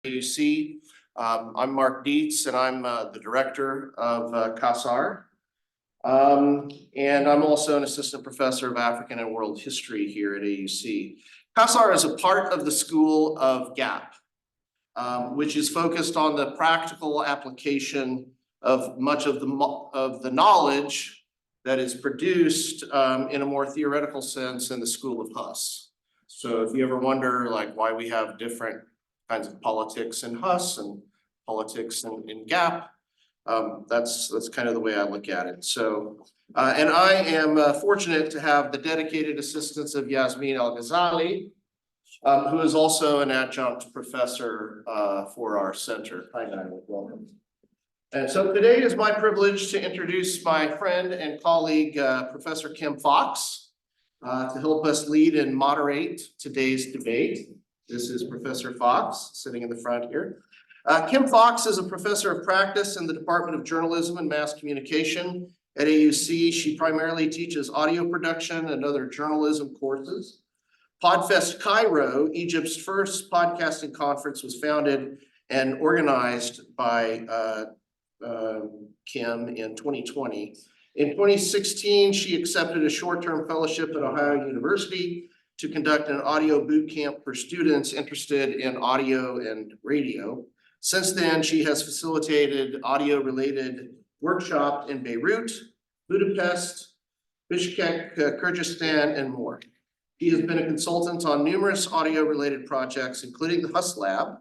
AUC. I'm Mark Dietz, and I'm the director of CASAR. And I'm also an assistant professor of African and World History here at AUC. CASAR is a part of the School of GAP, which is focused on the practical application of much of the knowledge that is produced in a more theoretical sense in the School of HUS. So if you ever wonder like why we have different kinds of politics in HUS and politics in GAP, that's kind of the way I look at it. So, and I am fortunate to have the dedicated assistance of Yasmin Al-Ghazali, who is also an adjunct professor for our center. Hi, Nyla, welcome. And so today is my privilege to introduce my friend and colleague, Professor Kim Fox, to help us lead and moderate today's debate. This is Professor Fox sitting in the front here. Kim Fox is a professor of practice in the Department of Journalism and Mass Communication at AUC. She primarily teaches audio production and other journalism courses. Podfest Cairo, Egypt's first podcasting conference, was founded and organized by Kim in 2020. In 2016, she accepted a short-term fellowship at Ohio University to conduct an audio boot camp for students interested in audio and radio. Since then, she has facilitated audio-related workshops in Beirut, Budapest, Bishkek, Kyrgyzstan, and more. She has been a consultant on numerous audio-related projects, including the HUS Lab,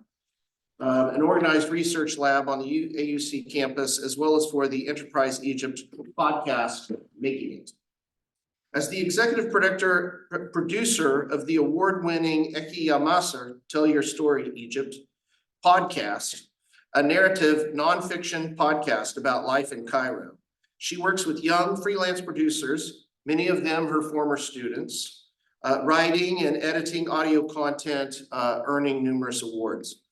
an organized research lab on the AUC campus, as well as for the Enterprise Egypt podcast, Making It. As the executive producer of the award-winning Eki Yamasser, Tell Your Story Egypt podcast, a narrative nonfiction podcast about life in Cairo. She works with young freelance producers, many of them her former students, writing and editing audio content, earning numerous awards.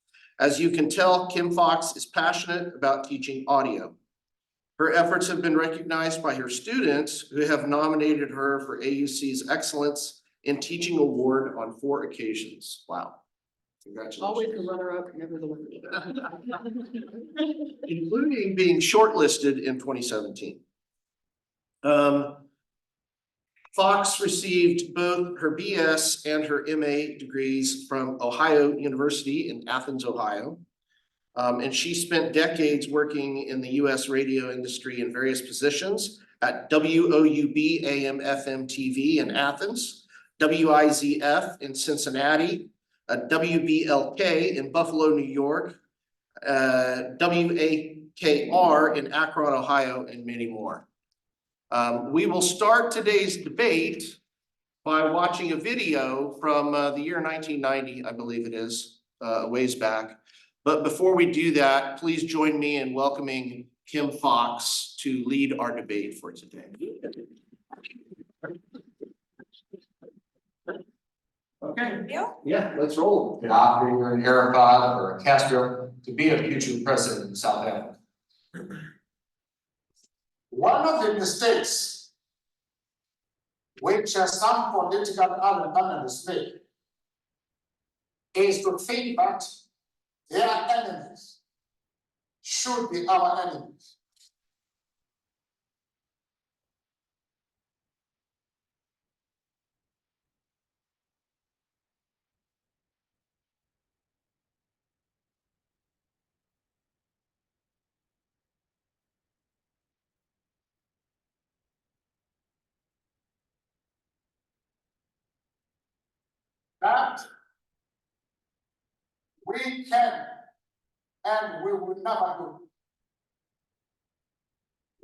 As you can tell, Kim Fox is passionate about teaching audio. Her efforts have been recognized by her students, who have nominated her for AUC's Excellence in Teaching Award on 4 occasions. Wow. Congratulations. Always the runner-up, never the winner. Including being shortlisted in 2017. Fox received both her BS and her MA degrees from Ohio University in Athens, Ohio. And she spent decades working in the US radio industry in various positions at WOUB AM FM TV in Athens, WIZF in Cincinnati, WBLK in Buffalo, New York, WAKR in Akron, Ohio, and many more. We will start today's debate by watching a video from the year 1990, I believe it is, a ways back. But before we do that, please join me in welcoming Kim Fox to lead our debate for today. Okay. Yeah, let's roll. Not being an Arafat or a Castro to be a future president in South Africa. One of the mistakes which some political analysts make is to think that their enemies should be our enemies. That we can and we will never do.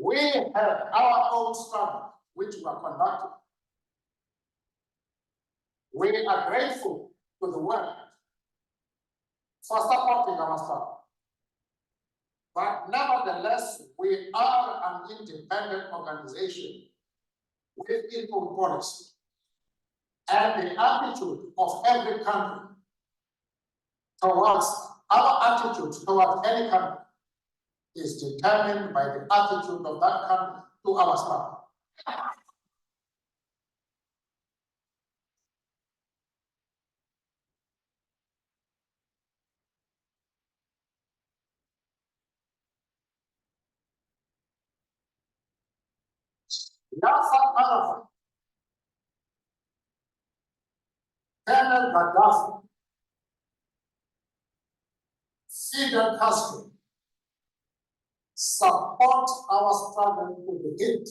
We have our own struggle, which we are conducting. We are grateful to the world for supporting our struggle. But nevertheless, we are an independent organization with equal policy. And the attitude of every country towards our attitude towards any country is determined by the attitude of that country to our struggle. Yasser Arafat, Colonel Gaddafi, Fidel Castro support our struggle to the end.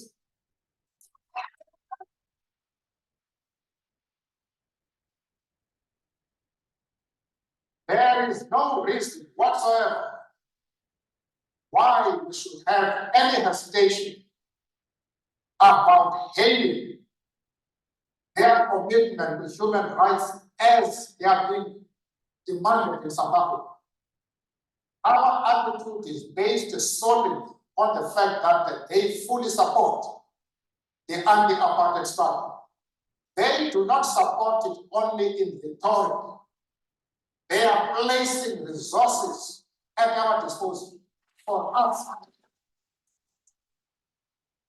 There is no reason whatsoever why we should have any hesitation about hailing their commitment to human rights as they are being demanded in South Africa. Our attitude is based solely on the fact that they fully support the anti-apartheid struggle. They do not support it only in rhetoric. They are placing resources at our disposal for us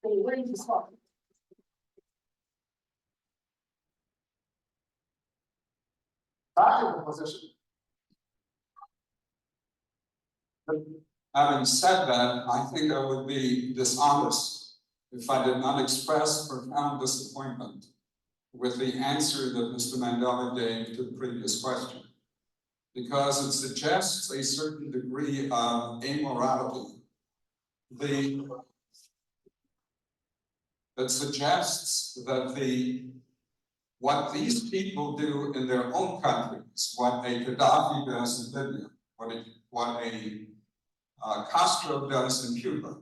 to win this fight. That is the position. Having said that, I think I would be dishonest if I did not express profound disappointment with the answer that Mr. Mandela gave to the previous question, because it suggests a certain degree of amorality. That suggests that what these people do in their own countries, what a Gaddafi does in Libya, what a Castro does in Cuba,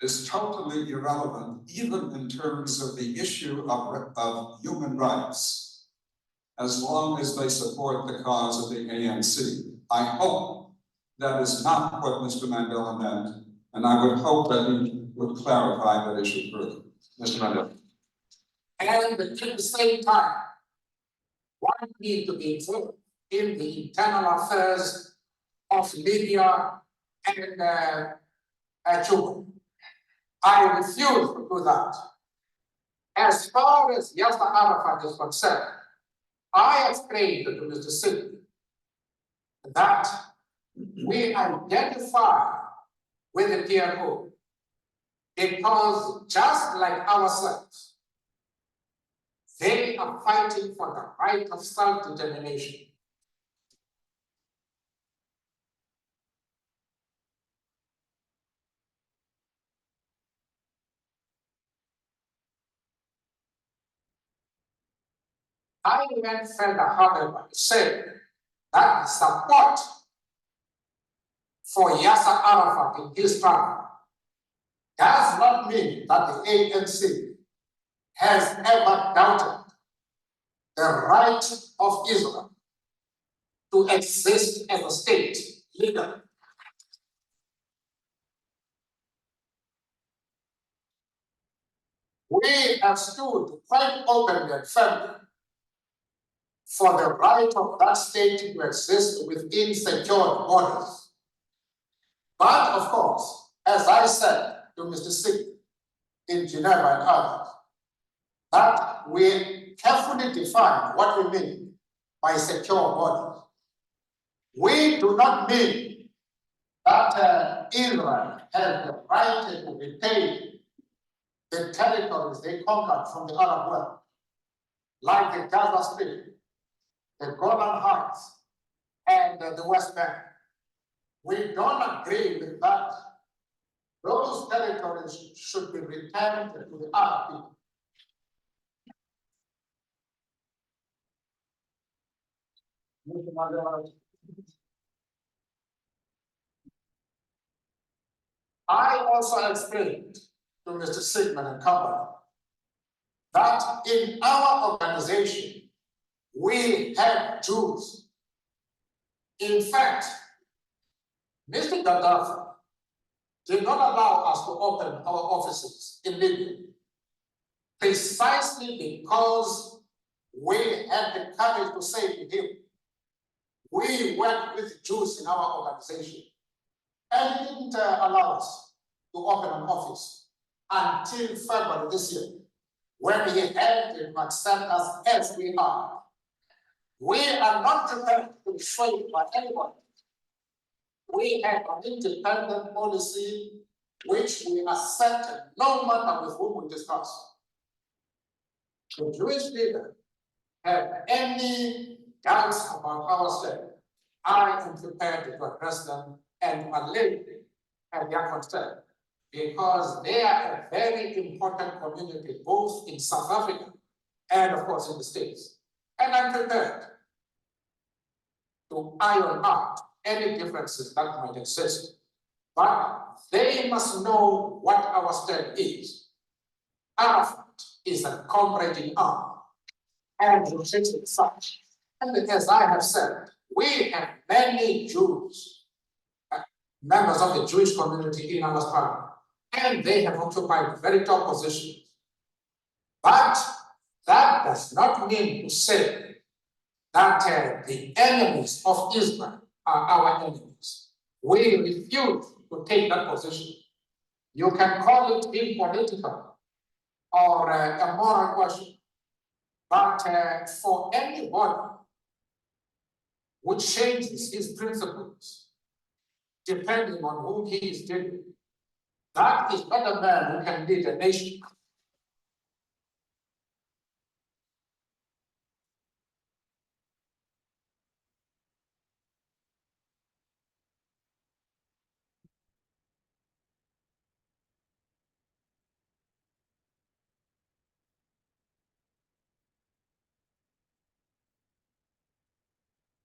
is totally irrelevant, even in terms of the issue of human rights, as long as they support the cause of the ANC. I hope that is not what Mr. Mandela meant, and I would hope that he would clarify that issue further. Mr. Mandela. And at the same time, one need to be involved in the internal affairs of Libya and Cuba. I refuse to do that. As far as Yasser Arafat is concerned, I explained to Mr. Sidney that we identify with the PLO because just like ourselves, they are fighting for the right of self-determination. I went further, however, to say that the support for Yasser Arafat in his struggle does not mean that the ANC has ever doubted the right of Israel to exist as a state legally. We have stood quite openly and firmly for the right of that state to exist within secure borders. But of course, as I said to Mr. Singh in Geneva and others, that we carefully define what we mean by secure borders. We do not mean that Israel has the right to retain the territories they conquered from the Arab world, like the Gaza Strip, the Golan Heights, and the West Bank. We don't agree with that. Those territories should be returned to the Arab people. I also explained to Mr. Sigmund and company that in our organization, we have Jews. In fact, Mr. Gaddafi did not allow us to open our offices in Libya precisely because we had the courage to say to him, we work with Jews in our organization. And he didn't allow us to open an office until February this year, when he had to accept us as we are. We are not prepared to be swayed by anyone. We have an independent policy which we accept no matter with whom we discuss. The Jewish leader have any doubts about our state, I am prepared to address them and allay their concern, because they are a very important community, both in South Africa and of course in the States. And I'm prepared to iron out any differences that might exist. But they must know what our stand is. Arafat is a comrade in arms, and he treats it such. And as I have said, we have many Jews, members of the Jewish community in our parliament, and they have occupied very top positions. But that does not mean to say that the enemies of Israel are our enemies. We refuse to take that position. You can call it being political or a moral question, but for anybody who changes his principles depending on whom he is dealing with, that is not a man who can lead a nation.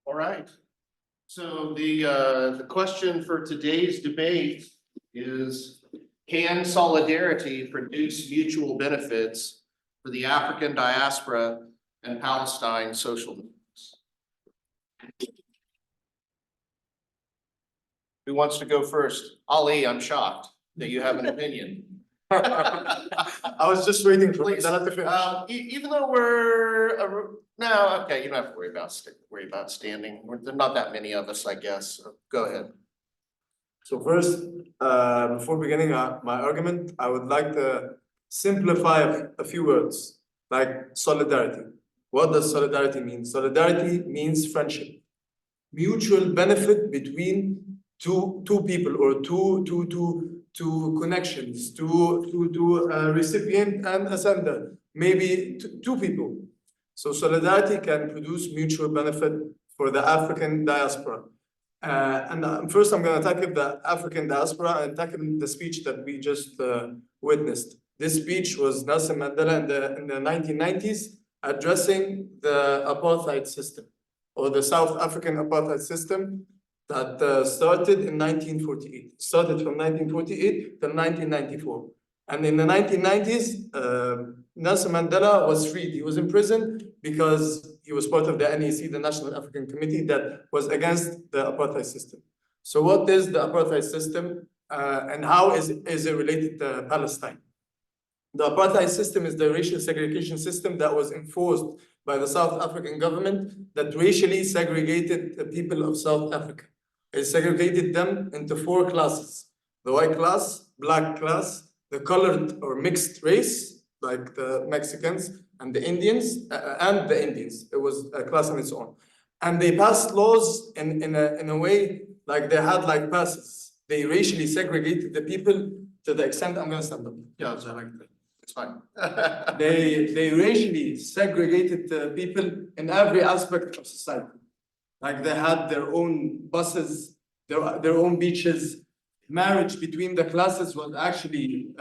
All right. So the question for today's debate is, can solidarity produce mutual benefits for the African diaspora and Palestine social movements? Who wants to go first? Ali, I'm shocked that you have an opinion. I was just waiting for Please. that to finish. Even though we're, no, okay, you don't have to worry about standing. There's not that many of us, I guess. So go ahead. So first, before beginning my argument, I would like to simplify a few words, like solidarity. What does solidarity mean? Solidarity means friendship, mutual benefit between two people or two connections, to recipient and a sender, maybe two people. So solidarity can produce mutual benefit for the African diaspora. First, I'm going to tackle the African diaspora and tackle the speech that we just witnessed. This speech was Nelson Madela in the 1990s, addressing the apartheid system, or the South African apartheid system that started in 1948. Started from 1948 to 1994. And in the 1990s, Nelson Mandela was freed. He was in prison because he was part of the NAC, the National African Committee, that was against the apartheid system. So what is the apartheid system and how is it related to Palestine? The apartheid system is the racial segregation system that was enforced by the South African government that racially segregated the people of South Africa. It segregated them into 4 classes: the white class, black class, the colored or mixed race, like the Mexicans and the Indians, It was a class on its own. And they passed laws in a way, like they had like passes. They racially segregated the people to the extent, I'm gonna stand up. Yeah, it's fine. They racially segregated the people in every aspect of society. Like they had their own buses, their own beaches. Marriage between the classes was actually,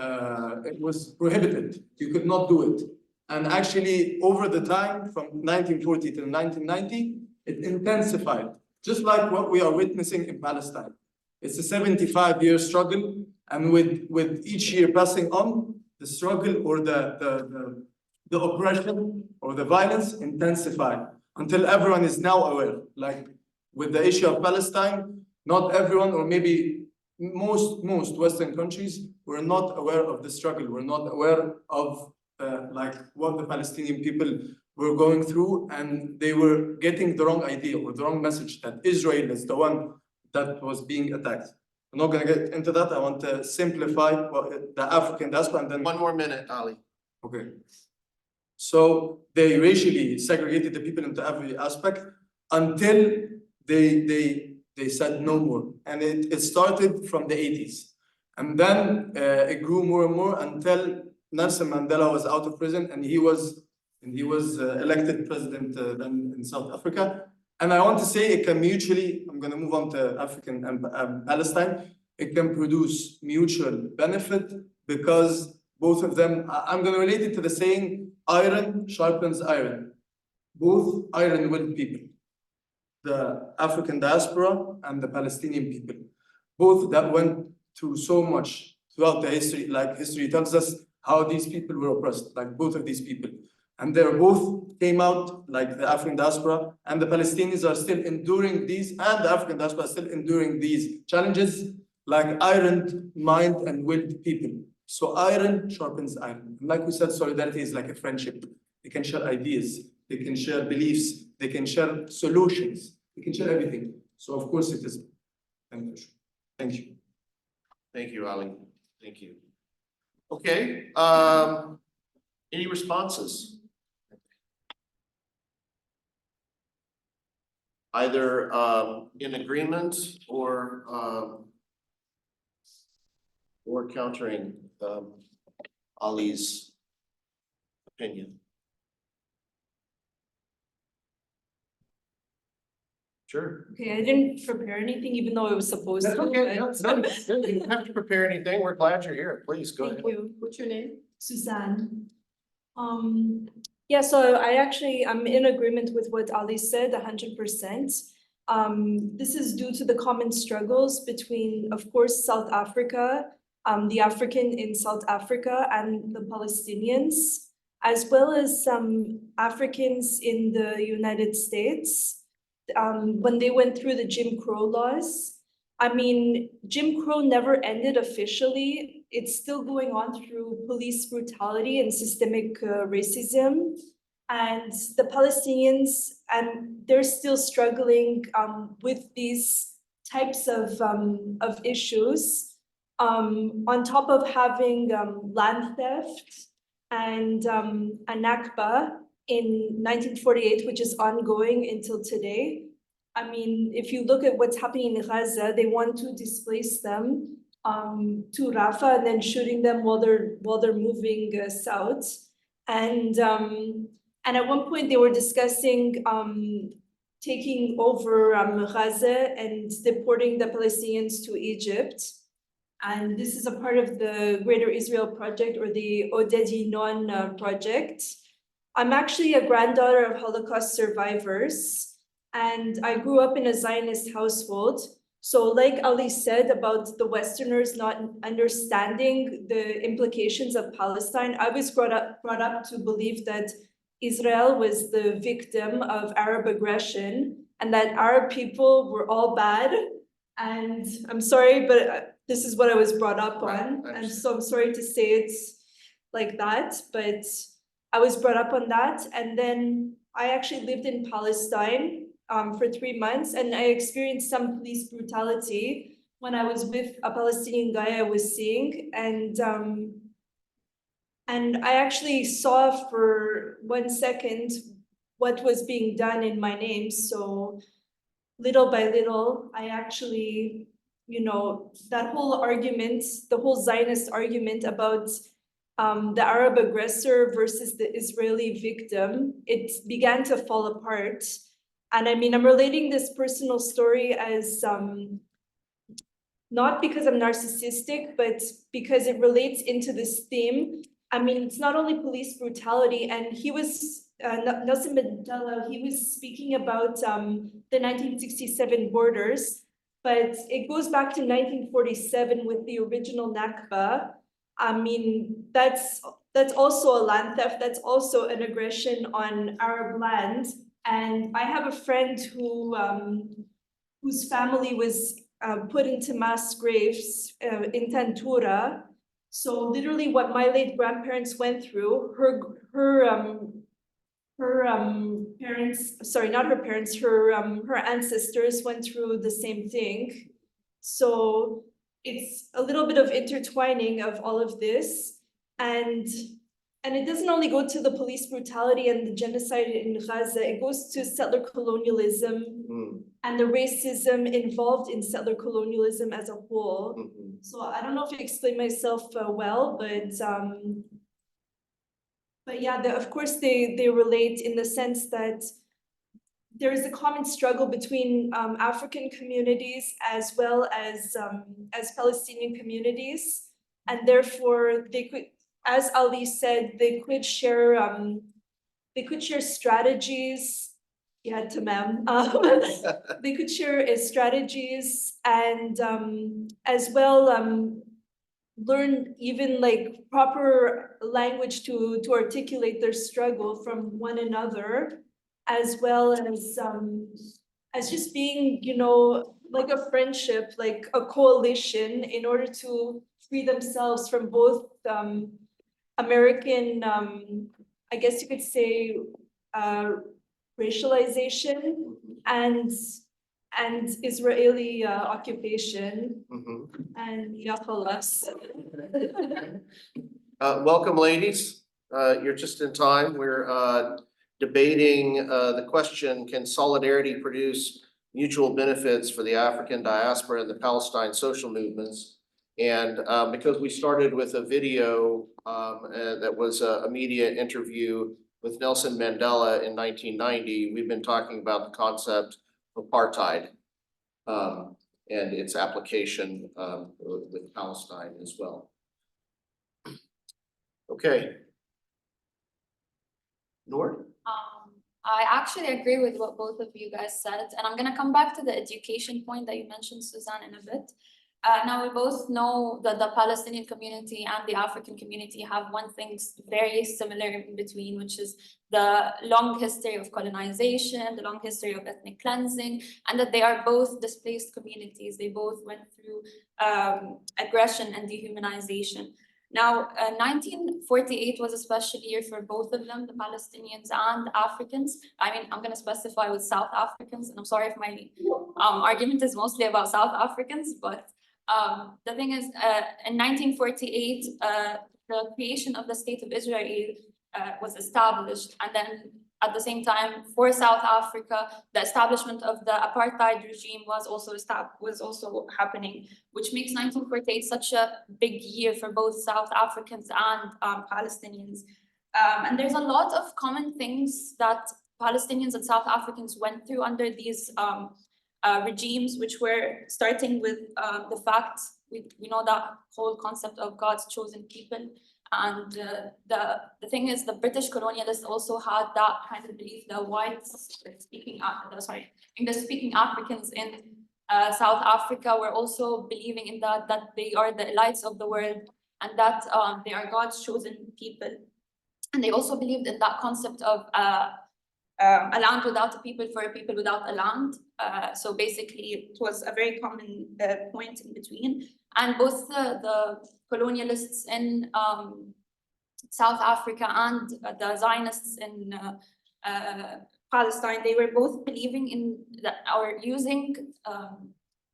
it was prohibited. You could not do it. And actually, over the time, from 1940 to 1990, it intensified, just like what we are witnessing in Palestine. It's a 75-year struggle, and with each year passing on, the struggle or the oppression or the violence intensified until everyone is now aware. Like with the issue of Palestine, not everyone, or maybe most Western countries were not aware of the struggle, were not aware of like what the Palestinian people were going through, and they were getting the wrong idea or the wrong message that Israel is the one that was being attacked. I'm not going to get into that. I want to simplify the African diaspora, and then 1 more minute, Ali. okay. So they racially segregated the people into every aspect until they said no more. And it started from the 80s. And then it grew more and more until Nelson Mandela was out of prison and he was elected president then in South Africa. And I want to say it can mutually, I'm going to move on to African and Palestine, it can produce mutual benefit because both of them, I'm going to relate it to the saying, iron sharpens iron. Both iron-willed people, the African diaspora and the Palestinian people, both that went through so much throughout the history, like history tells us how these people were oppressed, like both of these people. And they both came out, like the African diaspora and the Palestinians are still enduring these, and the African diaspora are still enduring these challenges, like iron mind and willed people. So iron sharpens iron. And like we said, solidarity is like a friendship. They can share ideas, they can share beliefs, they can share solutions, they can share everything. So of course it is beneficial. Thank you. Thank you, Ali. Thank you. Okay, any responses? Either in agreement or countering Ali's opinion. Sure. Okay, I didn't prepare anything, even though I was supposed That's to. okay. but- No, you don't have to prepare anything. We're glad you're here. Please go ahead. Thank you. What's your name? Suzanne. Yeah, so I'm in agreement with what Ali said, 100%. This is due to the common struggles between, of course, South Africa, the African in South Africa and the Palestinians, as well as some Africans in the United States. When they went through the Jim Crow laws. I mean, Jim Crow never ended officially. It's still going on through police brutality and systemic racism. And the Palestinians, and they're still struggling with these types of issues. On top of having land theft and a Nakba in 1948, which is ongoing until today. I mean, if you look at what's happening in Gaza, they want to displace them to Rafah and then shooting them while they're moving south. And at one point they were discussing taking over Gaza and deporting the Palestinians to Egypt. And this is a part of the Greater Israel Project or the Odedi Non project. I'm actually a granddaughter of Holocaust survivors, and I grew up in a Zionist household. So like Ali said about the Westerners not understanding the implications of Palestine, I was brought up to believe that Israel was the victim of Arab aggression and that Arab people were all bad. And I'm sorry, but this is what I was brought up on. And so I'm sorry to say it's like that, but I was brought up on that. And then I actually lived in Palestine for 3 months, and I experienced some police brutality when I was with a Palestinian guy I was seeing. And I actually saw for 1 second what was being done in my name. So little by little, I actually, you know, that whole argument, the whole Zionist argument about the Arab aggressor versus the Israeli victim, it began to fall apart. And I mean, I'm relating this personal story as not because I'm narcissistic, but because it relates into this theme. I mean, it's not only police brutality, and he was, Nelson Madela, he was speaking about the 1967 borders, but it goes back to 1947 with the original Nakba. I mean, that's also a land theft, that's also an aggression on Arab land. And I have a friend who whose family was put into mass graves in Tantura. So literally what my late grandparents went through, her parents, sorry, not her parents, her ancestors went through the same thing. So it's a little bit of intertwining of all of this. And it doesn't only go to the police brutality and the genocide in Gaza, it goes to settler colonialism and the racism involved in settler colonialism as a whole. Mhm. So I don't know if I explained myself well, but yeah, of course they relate in the sense that there is a common struggle between African communities as well as Palestinian communities, and therefore they could, as Ali said, they could share strategies. Yeah, tamam. They could share strategies and as well learn even like proper language to articulate their struggle from one another, as well as just being, you know, like a friendship, like a coalition in order to free themselves from both American, I guess you could say, racialization and Israeli occupation. Mhm. And yeah, خلاص. Welcome, ladies. You're just in time. We're debating the question, can solidarity produce mutual benefits for the African diaspora and the Palestine social movements? And because we started with a video that was a media interview with Nelson Mandela in 1990, we've been talking about the concept of apartheid and its application with Palestine as well. Okay. Noor? I actually agree with what both of you guys said, and I'm gonna come back to the education point that you mentioned, Suzanne, in a bit. Now we both know that the Palestinian community and the African community have one thing very similar in between, which is the long history of colonization, the long history of ethnic cleansing, and that they are both displaced communities. They both went through aggression and dehumanization. Now, 1948 was a special year for both of them, the Palestinians and Africans. I mean, I'm going to specify with South Africans, and I'm sorry if my argument is mostly about South Africans, but the thing is, in 1948, the creation of the State of Israel was established, and then at the same time, for South Africa, the establishment of the apartheid regime was also happening, which makes 1948 such a big year for both South Africans and Palestinians. And there's a lot of common things that Palestinians and South Africans went through under these regimes, which were starting with the fact we know that whole concept of God's chosen people. And the thing is, the British colonialists also had that kind of belief that English-speaking Africans in South Africa were also believing in that they are the elites of the world and that they are God's chosen people. And they also believed in that concept of a land without a people for a people without a land. So basically, it was a very common point in between. And both the colonialists in South Africa and the Zionists in Palestine, they were both believing in or using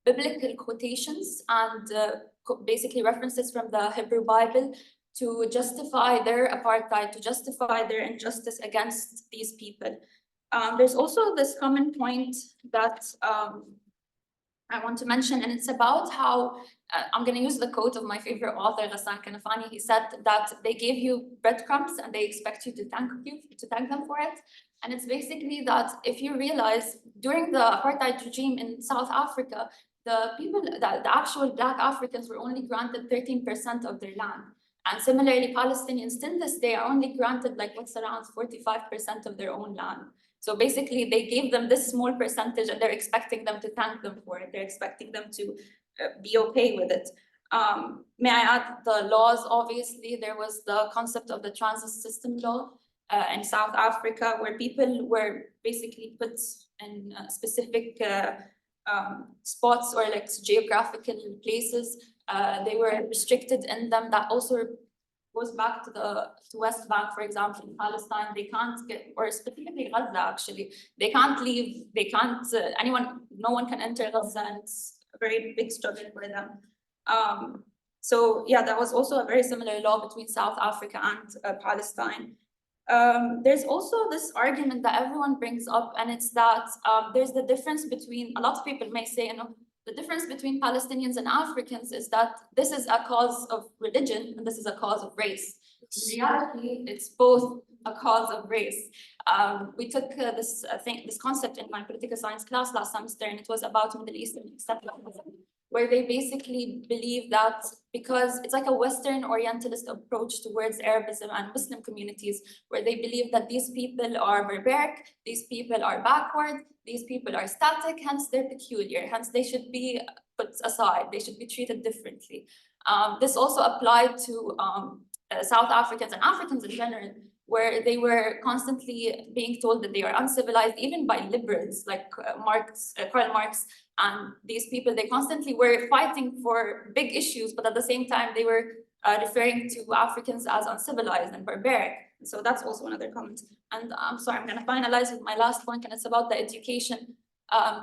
biblical quotations and basically references from the Hebrew Bible to justify their apartheid, to justify their injustice against these people. There's also this common point that I want to mention, and it's about how, I'm going to use the quote of my favorite author, Ghassan Kanafani. He said that they gave you breadcrumbs and they expect you to thank them for it. And it's basically that if you realize during the apartheid regime in South Africa, the actual Black Africans were only granted 13% of their land. And similarly, Palestinians till this day are only granted like what's around 45% of their own land. So basically, they gave them this small percentage and they're expecting them to thank them for it. They're expecting them to be okay with it. May I add the laws? Obviously, there was the concept of the transit system law in South Africa, where people were basically put in specific spots or like geographical places. They were restricted in them. That also goes back to West Bank, for example, in Palestine. They can't get, or specifically Gaza, actually, they can't leave. They can't. No one can enter Gaza, and it's a very big struggle for them. So yeah, that was also a very similar law between South Africa and Palestine. There's also this argument that everyone brings up, and it's that there's the difference between, a lot of people may say, the difference between Palestinians and Africans is that this is a cause of religion and this is a cause of race. In reality, it's both a cause of race. We took this concept in my political science class last semester, and it was about Middle Eastern exceptionalism, where they basically believe that because it's like a Western Orientalist approach towards Arabism and Muslim communities, where they believe that these people are barbaric, these people are backward, these people are static, hence they're peculiar, hence they should be put aside, they should be treated differently. This also applied to South Africans and Africans in general, where they were constantly being told that they are uncivilized, even by liberals like Karl Marx, and these people, they constantly were fighting for big issues, but at the same time, they were referring to Africans as uncivilized and barbaric. So that's also another comment. And I'm sorry, I'm going to finalize with my last point, and it's about the education.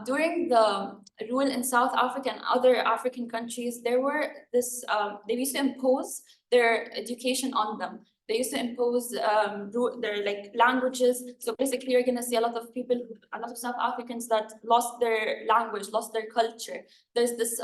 During the rule in South Africa and other African countries, there were this, they used to impose their education on them. They used to impose their languages. So basically, you're going to see a lot of people, a lot of South Africans that lost their language, lost their culture. There's this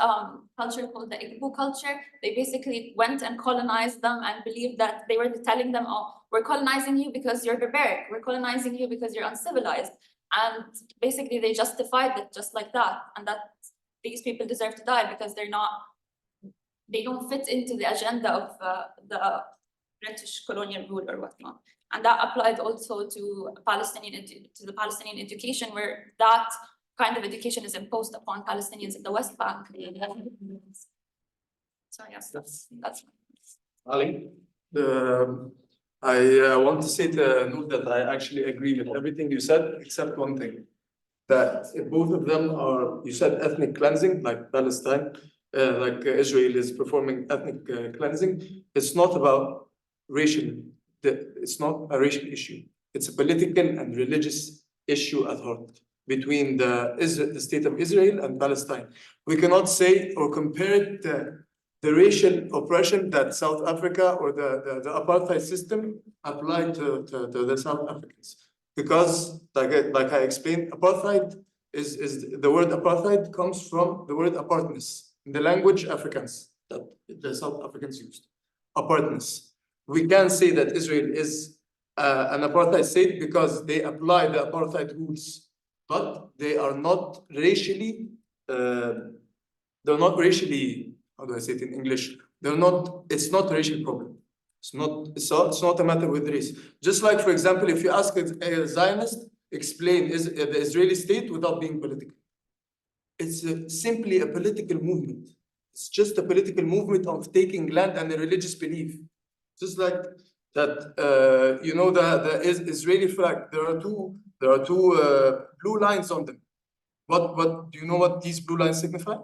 culture called the Igbo culture. They basically went and colonized them and believed that they were telling them, oh, we're colonizing you because you're barbaric. We're colonizing you because you're uncivilized. And basically, they justified it just like that. And that these people deserve to die because they don't fit into the agenda of the British colonial rule or whatnot. And that applied also to the Palestinian education, where that kind of education is imposed upon Palestinians in the West Bank. So yes, that's Ali, I want to say to note that I actually agree with everything you said, except one thing. That both of them are, you said ethnic cleansing, like Palestine, like Israel is performing ethnic cleansing. It's not about racial, it's not a racial issue. It's a political and religious issue at heart between the state of Israel and Palestine. We cannot say or compare it to the racial oppression that South Africa or the apartheid system applied to the South Africans. Because like I explained, apartheid is the word apartheid comes from the word apartness in the language Africans that the South Africans used. Apartness. We can say that Israel is an apartheid state because they apply the apartheid rules, but they are not racially. They're not racially. How do I say it in English? They're not. It's not a racial problem. It's not a matter with race. Just like, for example, if you ask a Zionist, explain the Israeli state without being political. It's simply a political movement. It's just a political movement of taking land and a religious belief. Just like that, you know, the Israeli flag. There are two blue lines on them. What do you know? What these blue lines signify?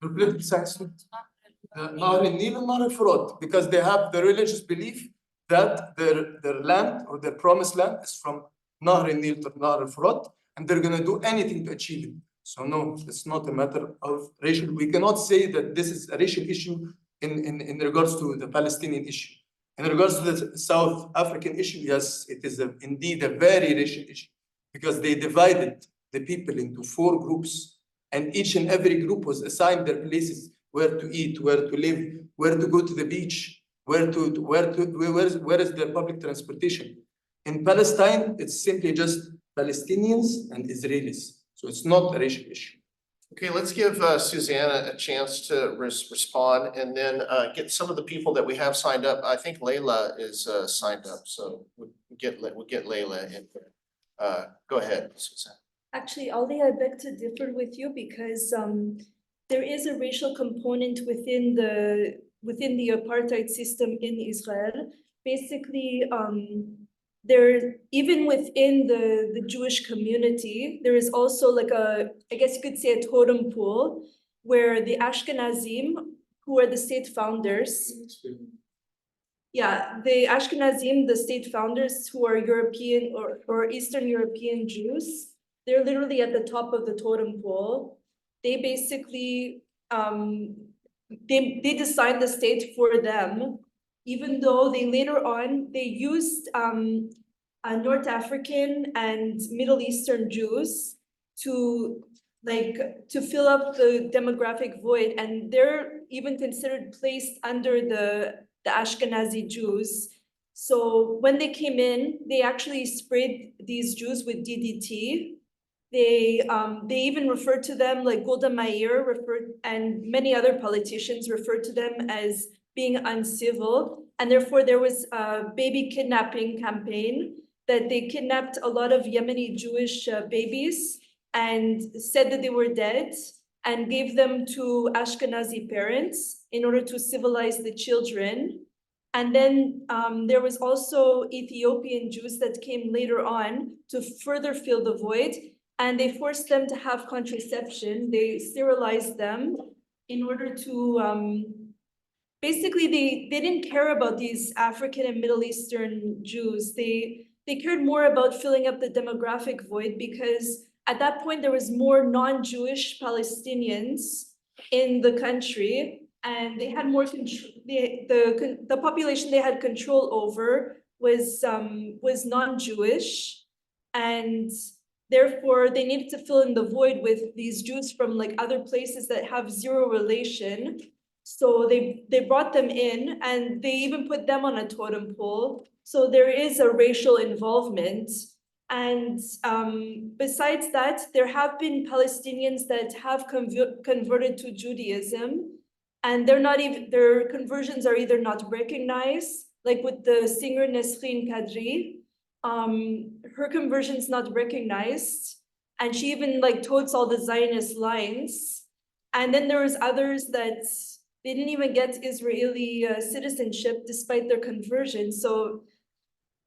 For political science. Nahr al-Nil and Nahr al-Furat, because they have the religious belief that their land or their promised land is from Nahr al-Nil to Nahr al-Furat, and they're going to do anything to achieve it. So no, it's not a matter of racial. We cannot say that this is a racial issue in regards to the Palestinian issue. In regards to the South African issue, yes, it is indeed a very racial issue because they divided the people into 4 groups, and each and every group was assigned their places, where to eat, where to live, where to go to the beach, where is their public transportation. In Palestine, it's simply just Palestinians and Israelis. So it's not a racial issue. Okay, let's give Susanna a chance to respond, and then get some of the people that we have signed up. I think Layla is signed up, so we'll get Layla in there. Go ahead, Susanna. Actually, Ali, I beg to differ with you because there is a racial component within the apartheid system in Israel. Basically, there, even within the Jewish community, there is also like I guess you could say a totem pole where the Ashkenazim, who are the state founders, the Ashkenazim, the state founders who are European or Eastern European Jews, they're literally at the top of the totem pole. They basically, they designed the state for them, even though they later on, they used North African and Middle Eastern Jews to fill up the demographic void, and they're even considered placed under the Ashkenazi Jews. So when they came in, they actually sprayed these Jews with DDT. They even referred to them, like Golda Meir and many other politicians referred to them as being uncivil, and therefore there was a baby kidnapping campaign that they kidnapped a lot of Yemeni Jewish babies and said that they were dead and gave them to Ashkenazi parents in order to civilize the children. And then there was also Ethiopian Jews that came later on to further fill the void, and they forced them to have contraception. They sterilized them in order to, basically they didn't care about these African and Middle Eastern Jews. They cared more about filling up the demographic void, because at that point there was more non-Jewish Palestinians in the country, and they had more control. The population they had control over was non-Jewish, and therefore they needed to fill in the void with these Jews from like other places that have zero relation. So they brought them in, and they even put them on a totem pole. So there is a racial involvement. And besides that, there have been Palestinians that have converted to Judaism, and their conversions are either not recognized, like with the singer Nesrine Kadri. Her conversion is not recognized, and she even like totes all the Zionist lines. And then there was others that they didn't even get Israeli citizenship despite their conversion. So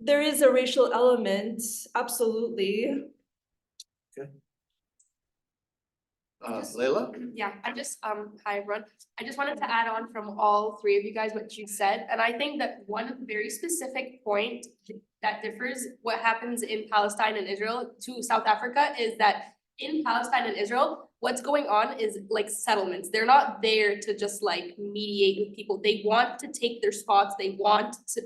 there is a racial element, absolutely. Leila? Yeah, hi everyone. I just wanted to add on from all three of you guys what you said. And I think that one very specific point that differs what happens in Palestine and Israel to South Africa is that in Palestine and Israel, what's going on is like settlements. They're not there to just like mediate with people. They want to take their spots. They want to,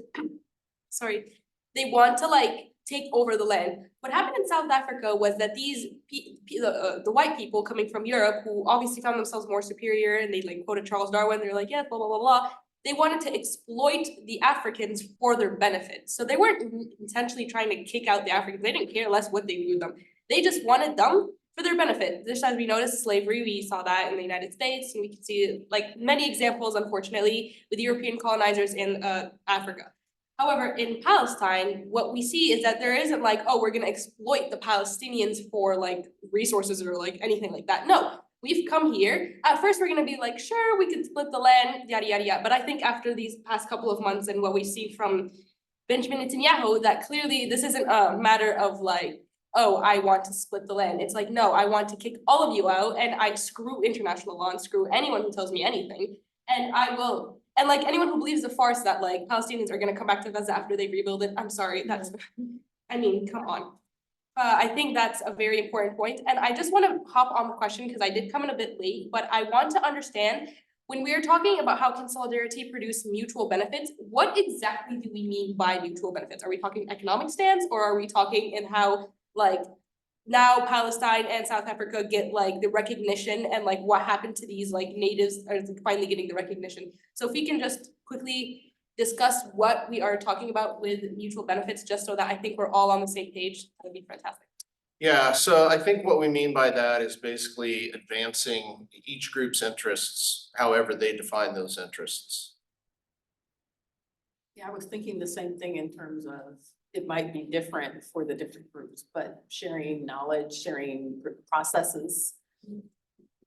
they want to like take over the land. What happened in South Africa was that these the white people coming from Europe, who obviously found themselves more superior, and they like quoted Charles Darwin, they're like, yeah, blah, blah, blah, blah. They wanted to exploit the Africans for their benefit. So they weren't intentionally trying to kick out the Africans. They didn't care less what they do with them. They just wanted them for their benefit. Just as we noticed slavery, we saw that in the United States, and we can see like many examples, unfortunately, with European colonizers in Africa. However, in Palestine, what we see is that there isn't like, oh, we're gonna exploit the Palestinians for like resources or like anything like that. No, we've come here. At first, we're gonna be like, sure, we could split the land, yada, yada, yada. But I think after these past couple of months and what we see from Benjamin Netanyahu, that clearly this isn't a matter of like, oh, I want to split the land. It's like, no, I want to kick all of you out, and I screw international law and screw anyone who tells me anything. And I will, and like anyone who believes the farce that like Palestinians are gonna come back to Gaza after they rebuild it, I'm sorry, that's, I mean, come on. I think that's a very important point. And I just wanna hop on the question because I did come in a bit late, but I want to understand when we are talking about how can solidarity produce mutual benefits, what exactly do we mean by mutual benefits? Are we talking economic stance, or are we talking in how like now Palestine and South Africa get like the recognition, and like what happened to these like natives are finally getting the recognition? So if we can just quickly discuss what we are talking about with mutual benefits, just so that I think we're all on the same page, that'd be fantastic. Yeah, so I think what we mean by that is basically advancing each group's interests, however they define those interests. Yeah, I was thinking the same thing in terms of it might be different for the different groups, but sharing knowledge, sharing processes.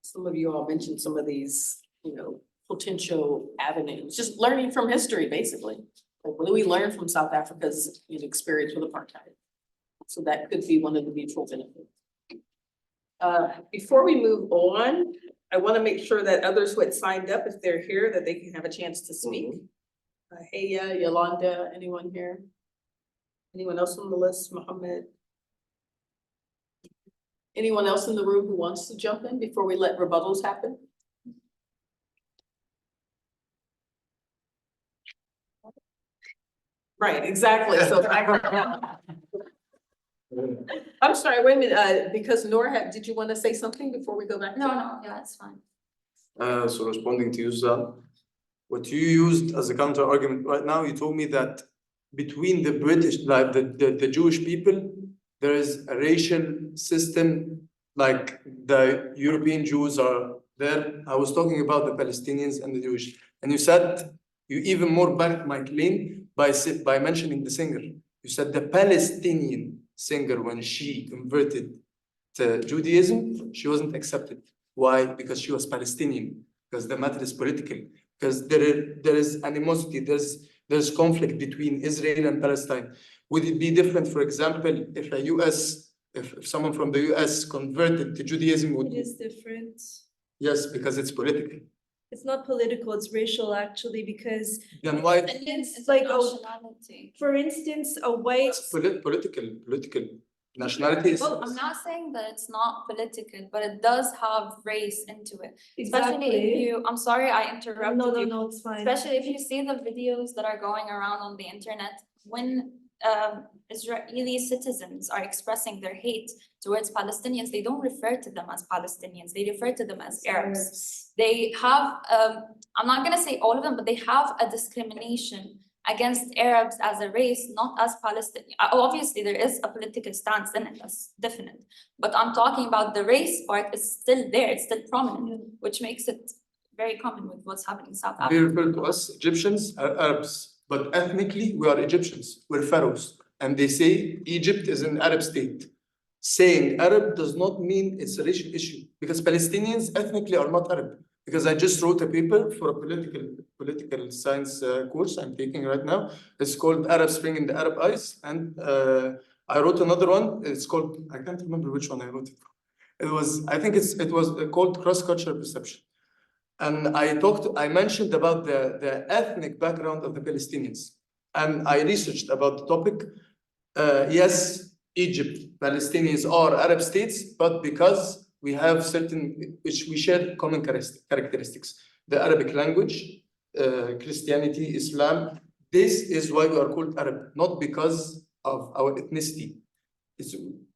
Some of you all mentioned some of these, you know, potential avenues, just learning from history, basically. Like, what do we learn from South Africa's experience with apartheid? So that could be one of the mutual benefits. Before we move on, I want to make sure that others who had signed up, if they're here, that they can have a chance to speak. Heya, Yolanda, anyone here? Anyone else on the list? Mohammed? Anyone else in the room who wants to jump in before we let rebuttals happen? Right, exactly. So I'm sorry, wait a minute, because Nora did you want to say something before we go back? No, no, yeah, it's fine. So responding to you, Suzanne, what you used as a counter argument right now, you told me that between the British, like the Jewish people, there is a racial system, like the European Jews are there. I was talking about the Palestinians and the Jewish, and you said you even more backed my claim by mentioning the singer. You said the Palestinian singer, when she converted to Judaism, she wasn't accepted. Why? Because she was Palestinian. Because the matter is political. Because there is animosity. There's conflict between Israel and Palestine. Would it be different, for example, if someone from the US converted to Judaism? It is different. Yes, because it's political. It's not political, it's racial actually, because Then why? it's like, Nationality. for instance, a white. Political nationality is. Well, I'm not saying that it's not political, but it does have race into it. Especially if Exactly. you, I'm sorry, I interrupted No, you. no, it's fine. Especially if you see the videos that are going around on the internet, when Israeli citizens are expressing their hate towards Palestinians, they don't refer to them as Palestinians, they refer to them as Arabs. They have, I'm not gonna say all of them, but they have a discrimination against Arabs as a race, not as Palestinian. Obviously, there is a political stance in it, that's definite. But I'm talking about the race part is still there, it's still prominent, which makes it very common with what's happening in South They Africa. refer to us Egyptians are Arabs, but ethnically we are Egyptians, we're pharaohs. And they say Egypt is an Arab state. Saying Arab does not mean it's a racial issue, because Palestinians ethnically are not Arab. Because I just wrote a paper for a political science course I'm taking right now. It's called Arab Spring in the Arab Eyes. And I wrote another one, it's called, I can't remember which one I wrote it for. I think it was called Cross-Cultural Perception. And I mentioned about the ethnic background of the Palestinians. And I researched about the topic. Yes, Egypt, Palestinians are Arab states, but because we have certain, which we share common characteristics. The Arabic language, Christianity, Islam, this is why we are called Arab, not because of our ethnicity.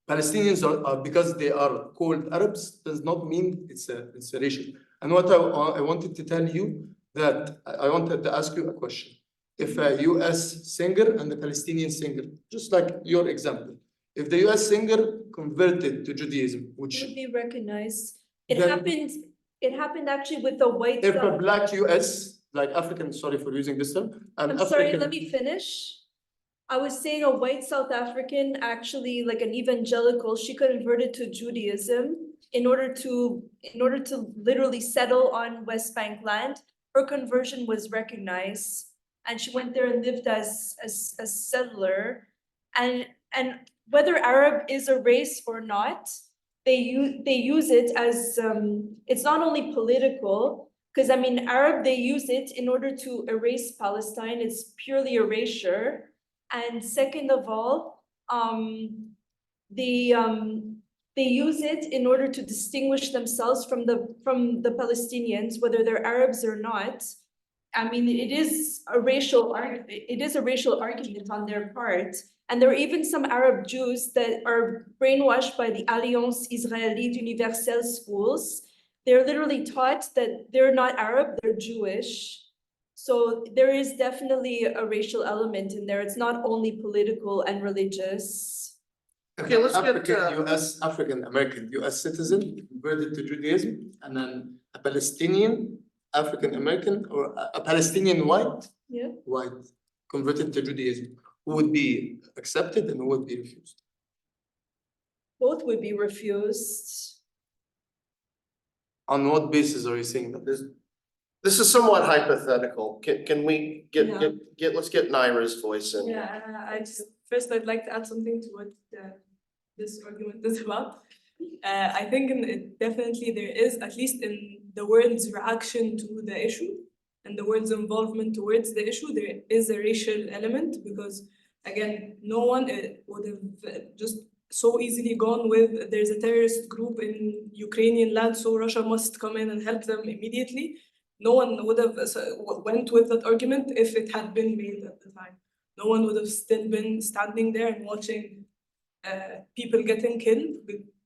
Palestinians are because they are called Arabs, does not mean it's a racial. And what I wanted to tell you that I wanted to ask you a question. If a US singer and a Palestinian singer, just like your example, if the US singer converted to Judaism, which Would be recognized. It Then- happened actually with the white. if a black US, like African, sorry for using this term, I'm sorry, let me finish. I was saying a white South African, actually like an evangelical, she converted to Judaism in order to literally settle on West Bank land. Her conversion was recognized and she went there and lived as a settler. And whether Arab is a race or not, they use it as it's not only political, because I mean Arab, they use it in order to erase Palestine. It's purely erasure. And second of all, they use it in order to distinguish themselves from the Palestinians, whether they're Arabs or not. I mean, it is a racial argument on their part. And there are even some Arab Jews that are brainwashed by the Alliance Israélite Universelle schools. They're literally taught that they're not Arab, they're Jewish. So there is definitely a racial element in there. It's not only political and religious. Okay, let's get African American US citizen converted to Judaism, and then a Palestinian African American or a Palestinian white converted to Judaism, who would be accepted and who would be refused? Both would be refused. On what basis are you saying that? This is somewhat hypothetical. Can we let's get Naira's voice in. Yeah, first I'd like to add something to what this argument is about. I think definitely there is, at least in the world's reaction to the issue and the world's involvement towards the issue, there is a racial element because, again, no one would have just so easily gone with there's a terrorist group in Ukrainian land, so Russia must come in and help them immediately. No one would have went with that argument if it had been made at the time. No one would have still been standing there and watching people getting killed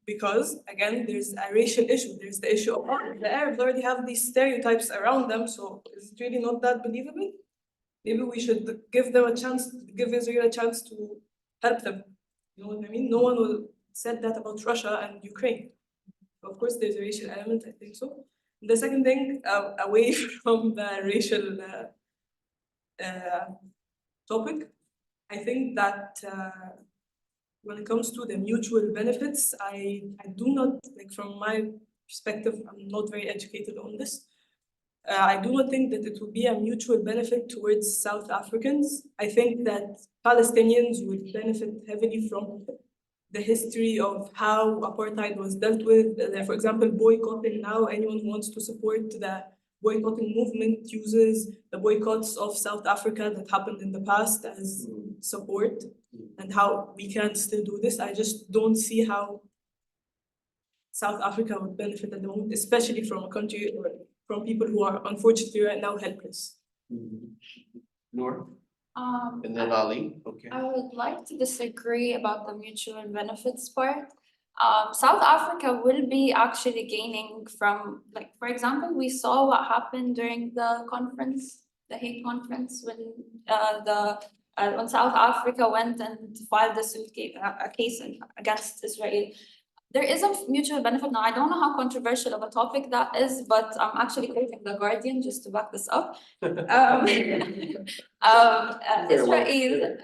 because, again, there's a racial issue. There's the issue of the Arabs already have these stereotypes around them, so is it really not that believable? Maybe we should give them a chance, give Israel a chance to help them. You know what I mean? No one will said that about Russia and Ukraine. Of course, there's a racial element, I think so. The second thing, away from the racial topic, I think that when it comes to the mutual benefits, I do not, like from my perspective, I'm not very educated on this. I do not think that it will be a mutual benefit towards South Africans. I think that Palestinians would benefit heavily from the history of how apartheid was dealt with. For example, boycotting now, anyone who wants to support the boycotting movement uses the boycotts of South Africa that happened in the past as support, and how we can still do this. I just don't see how South Africa would benefit at the moment, especially from a country or from people who are unfortunately right now helpless. Noor, and then Ali, okay. I would like to disagree about the mutual benefits part. South Africa will be actually gaining from, like, for example, we saw what happened during the conference, the Hague conference, when when South Africa went and filed a case against Israel. There is a mutual benefit. Now, I don't know how controversial of a topic that is, but I'm actually quoting The Guardian just to back this up. Israel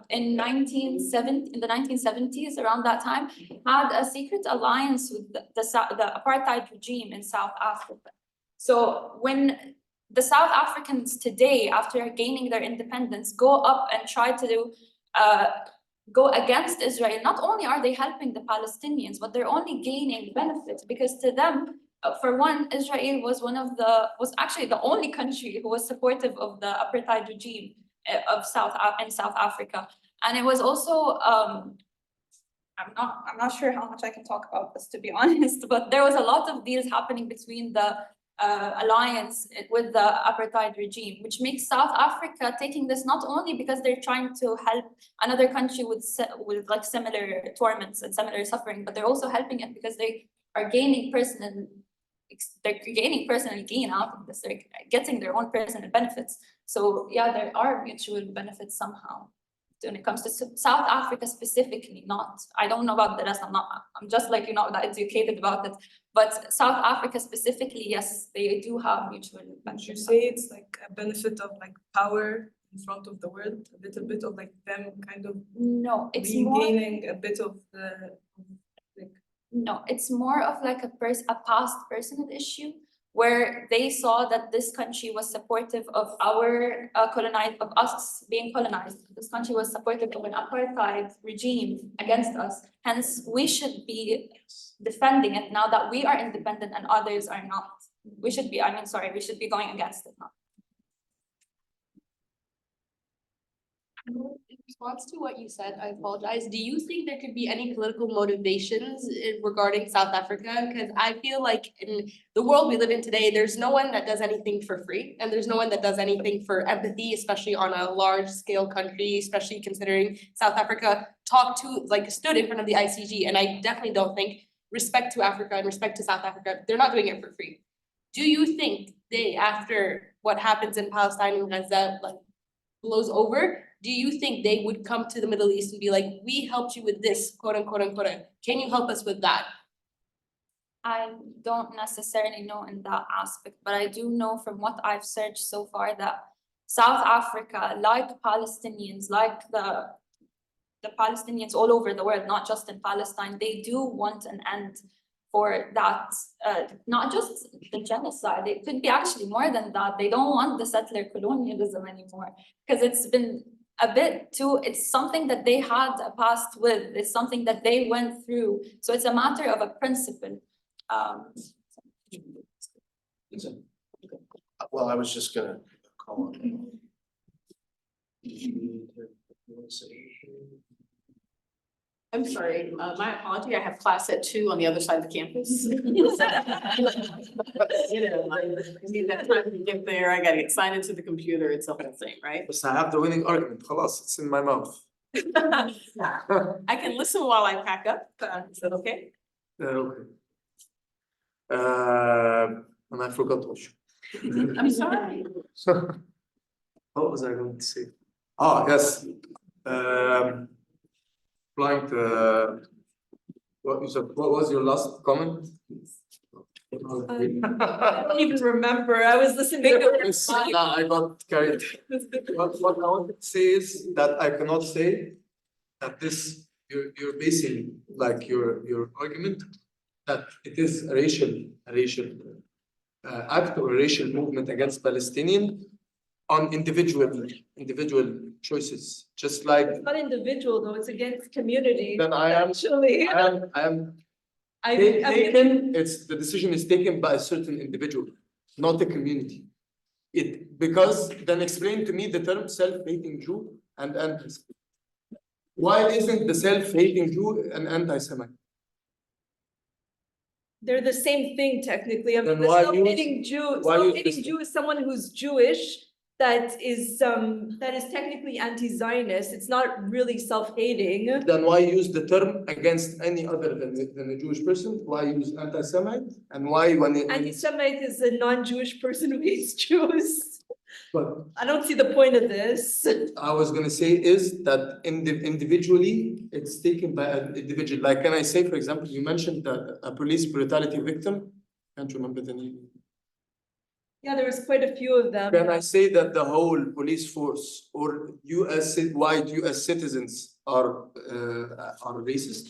in the 1970s, around that time, had a secret alliance with the apartheid regime in South Africa. So when the South Africans today, after gaining their independence, go up and try to go against Israel, not only are they helping the Palestinians, but they're only gaining benefits, because to them, for one, Israel was actually the only country who was supportive of the apartheid regime of South Africa. And it was also, I'm not sure how much I can talk about this, to be honest, but there was a lot of deals happening between the alliance with the apartheid regime, which makes South Africa taking this not only because they're trying to help another country with like similar torments and similar suffering, but they're also helping it because they are gaining personal gain out of this. They're getting their own personal benefits. So yeah, there are mutual benefits somehow. When it comes to South Africa specifically, I don't know about the rest. I'm just like, not educated about it. But South Africa specifically, yes, they do have mutual benefits. You say it's like a benefit of like power in front of the world, a little bit of like them kind of regaining a bit of the like. No, it's more of like a past personal issue, where they saw that this country was supportive of of us being colonized. This country was supportive of an apartheid regime against us. Hence, we should be defending it now that we are independent and others are not. We should be going against it now. In response to what you said, I apologize. Do you think there could be any political motivations regarding South Africa? Because I feel like in the world we live in today, there's no one that does anything for free, and there's no one that does anything for empathy, especially on a large scale country, especially considering South Africa stood in front of the ICG. And I definitely don't think respect to Africa and respect to South Africa, they're not doing it for free. Do you think they, after what happens in Palestine and Gaza, like blows over, do you think they would come to the Middle East and be like, we helped you with this, quote unquote, unquote, can you help us with that? I don't necessarily know in that aspect, but I do know from what I've searched so far that South Africa, like Palestinians, like the Palestinians all over the world, not just in Palestine, they do want an end for that, not just the genocide. It could be actually more than that. They don't want the settler colonialism anymore, because it's been a bit too, it's something that they had a past with, it's something that they went through. So it's a matter of a principle. Well, I was just gonna call on. I'm sorry, my apology, I have class at 2 on the other side of the campus. You know, I need that time to get there, I gotta get signed into the computer, it's the whole thing, right? But I have the winning argument, خلاص, it's in my mouth. I can listen while I pack up. Is that okay? Okay. And I forgot what. I'm sorry. What was I going to say? Ah, yes. Flying to, what was your last comment? I don't even remember. I was listening to. Nah, I got carried. What I wanted to say is that I cannot say that this, you're basing like your argument that it is a racial act or a racial movement against Palestinian on individual choices, just like. It's not individual though, it's against community. Then I am. Actually. I am taken, the decision is taken by a certain individual, not a community. Because then explain to me the term self-hating Jew and anti-Semite. Why isn't the self-hating Jew an anti-Semite? They're the same thing technically. I mean, Then the why self-hating Jew, why use self-hating this- Jew is someone who's Jewish that is technically anti-Zionist. It's not really self-hating. Then why use the term against any other than a Jewish person? Why use anti-Semite? And why when Anti-Semite is a non-Jewish person who hates Jews. but I don't see the point of this. I was gonna say is that individually it's taken by an individual. Like, can I say, for example, you mentioned that a police brutality victim, can't remember the name. Yeah, there was quite a few of them. Can I say that the whole police force or white US citizens are racist?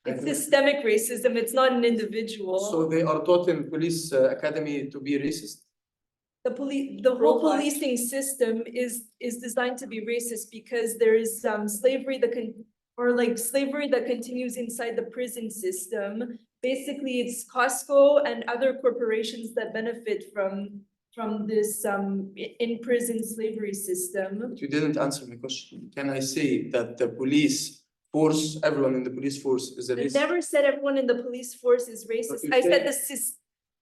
It's systemic racism. It's not an individual. So they are taught in police academy to be racist? The whole policing system is designed to be racist because there is slavery that continues inside the prison system. Basically, it's Costco and other corporations that benefit from this in-prison slavery system. But you didn't answer my question. Can I say that the police force, everyone in the police force is a I racist? never said everyone in the police force is racist. you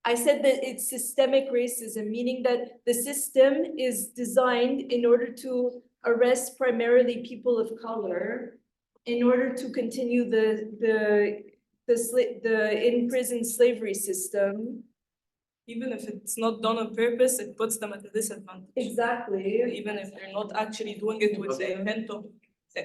I said that it's systemic racism, meaning that the system is designed in order to arrest primarily people of color, in order to continue the in-prison slavery system. Even if it's not done on purpose, it puts them at a disadvantage. Exactly. Even if they're not actually doing it with the intent of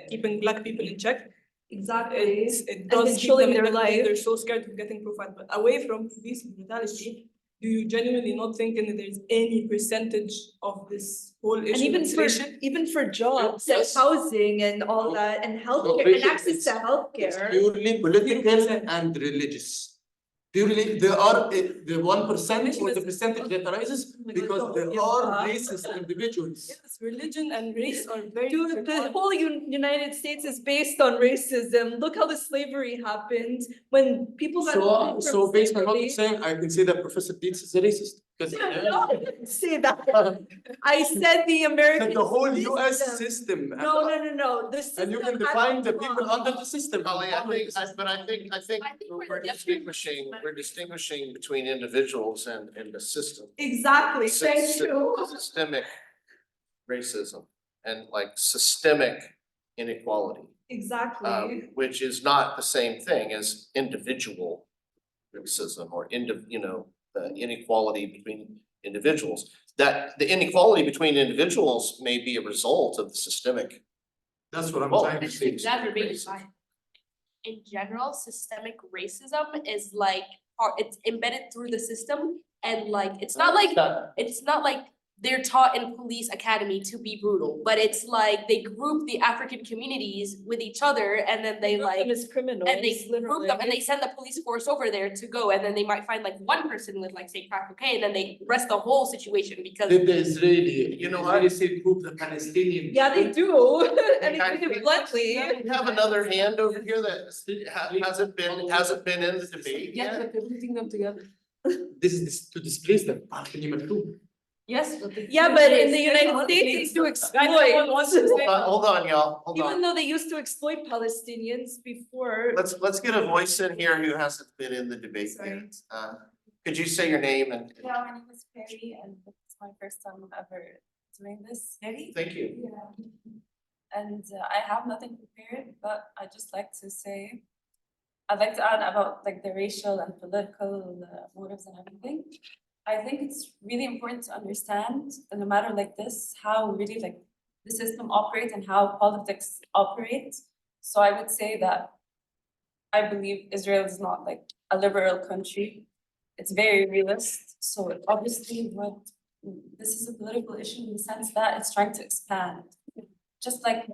keeping Black people in check. Exactly. It does keep controlling them in their the- life. They're so scared of getting profiled, but away from police brutality, do you genuinely not think that there's any percentage of this whole issue? And even for jobs and Yes. housing and all that and healthcare and racial, access to It's healthcare. purely political and religious. Purely, there are the 1% or the percentage that arises because there are racist individuals. Yes, religion and race are very. Dude, the whole United States is based on racism. Look how the slavery happened when people got. freed from So based on what slavery. you're saying, I can say that Professor Dietz is a racist. Because No, I didn't say that. I said the American. the whole US system. system. No. The And you can system had define the a people flaw. under the system. Holly, I think we're distinguishing between individuals and the system. Exactly, thank you. Systemic racism and like systemic inequality, Exactly. which is not the same thing as individual racism or the inequality between individuals. That the inequality between individuals may be a result of the systemic. That's what I'm Well, trying to It's say. exacerbated by. In general, systemic racism is like, it's embedded through the system and like, it's not like they're taught in police academy to be brutal, but it's like they group the African communities with each other and then they Group like. them as criminals, And they group literally. them and they send the police force over there to go, and then they might find like one person with like say crack cocaine, and then they arrest the whole situation because. Did the Israeli, You know, Israeli say group the Palestinian? Yeah, they do, and they Okay. do it bluntly. We have another hand over here that hasn't been in the debate Yes, yet. but they're putting them together. This is to displace them. Can you imagine? Yes, but. Yeah, but in the United States, they used to exploit. Hold on, y'all, hold Even on. though they used to exploit Palestinians before. Let's get a voice in here who hasn't been in the debate yet. Could you say your name and? Yeah, my name is Perry and it's my first time ever doing this. Perry? Thank you. Yeah. and I have nothing prepared, but I'd just like to say, I'd like to add about like the racial and political motives and everything. I think it's really important to understand in a matter like this, how really like the system operates and how politics operate. So I would say that I believe Israel is not like a liberal country. It's very realist. So obviously this is a political issue in the sense that it's trying to expand. Just like,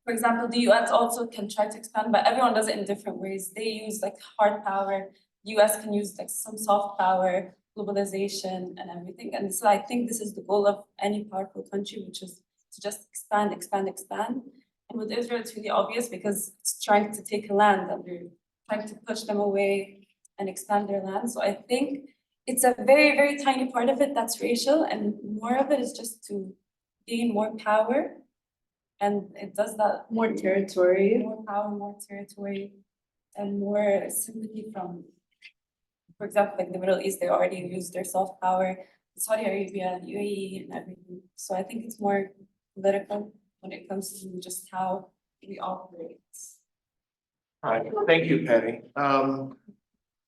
for example, the US also can try to expand, but everyone does it in different ways. They use like hard power. US can use like some soft power, globalization and everything. And so I think this is the goal of any powerful country, which is to just expand, expand, expand. And with Israel, it's really obvious because it's trying to take a land and they're trying to push them away and expand their land. So I think it's a very, very tiny part of it that's racial, and more of it is just to gain more power. And it does that. More territory. More power, more territory, and more sympathy from, for example, like the Middle East, they already used their soft power, Saudi Arabia, UAE, and everything. So I think it's more political when it comes to just how we operate. All right, thank you, Patty.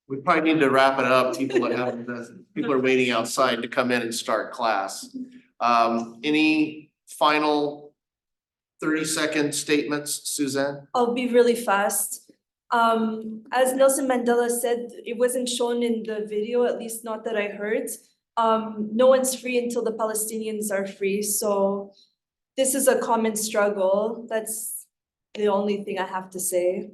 We probably need to wrap it up. People are waiting outside to come in and start class. Any final 30-second statements, Suzanne? I'll be really fast. As Nelson Mandela said, it wasn't shown in the video, at least not that I heard. No one's free until the Palestinians are free. So this is a common struggle. That's the only thing I have to say.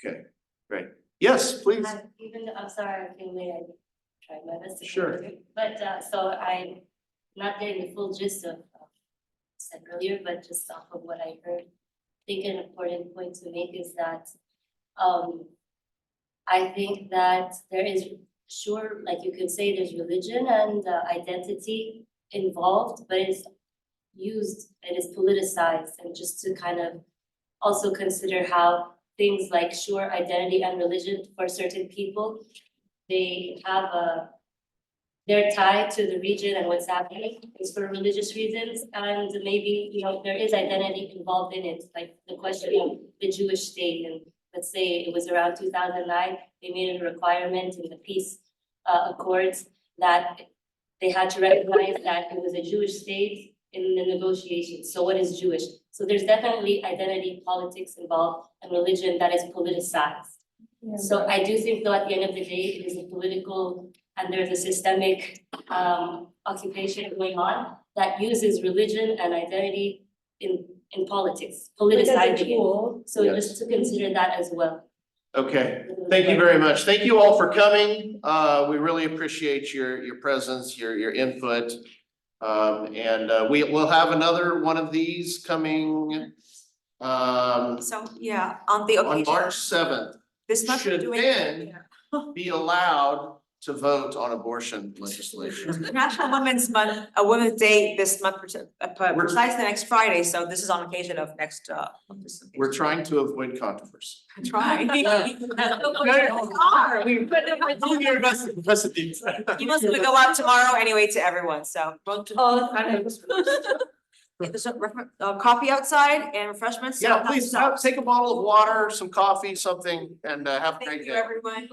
Okay, great. Yes, please. Even though, I'm sorry, I came late, I tried my best to. Sure. But, so I'm not getting the full gist of said earlier, but just off of what I heard. I think an important point to make is that, I think that there is, sure, like you could say there's religion and identity involved, but it's used, it is politicized, and just to kind of also consider how things like sure identity and religion for certain people, they have they're tied to the region and what's happening is for religious reasons, and maybe, you know, there is identity involved in it, like the question of the Jewish state. And let's say it was around 2009, they made it a requirement in the peace accords that they had to recognize that it was a Jewish state in the negotiations. So what is Jewish? So there's definitely identity politics involved and religion that is politicized. Yeah. So I do think though at the end of the day, it is a political and there's a systemic occupation going on that uses religion and identity in politics, politicizing it. So Yes. just to consider that as well. Okay, thank you very much. Thank you all for coming. We really appreciate your presence, your input. We'll have another one of these coming So, yeah, on the on occasion, March 7th. this month we're Should doing. then be allowed to vote on abortion legislation. National Women's Month, Women's Day this month, precisely next Friday, so this is on occasion of next, We're trying to avoid controversy. try. Emails will go out tomorrow anyway to everyone, so. There's a coffee outside and refreshments. so Yeah, help please yourself. take a bottle of water, some coffee, something, and have a Thank great you, day. everyone.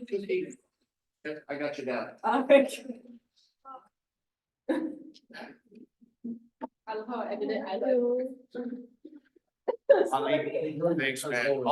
I got you down. I love how I ended it. Thanks, man.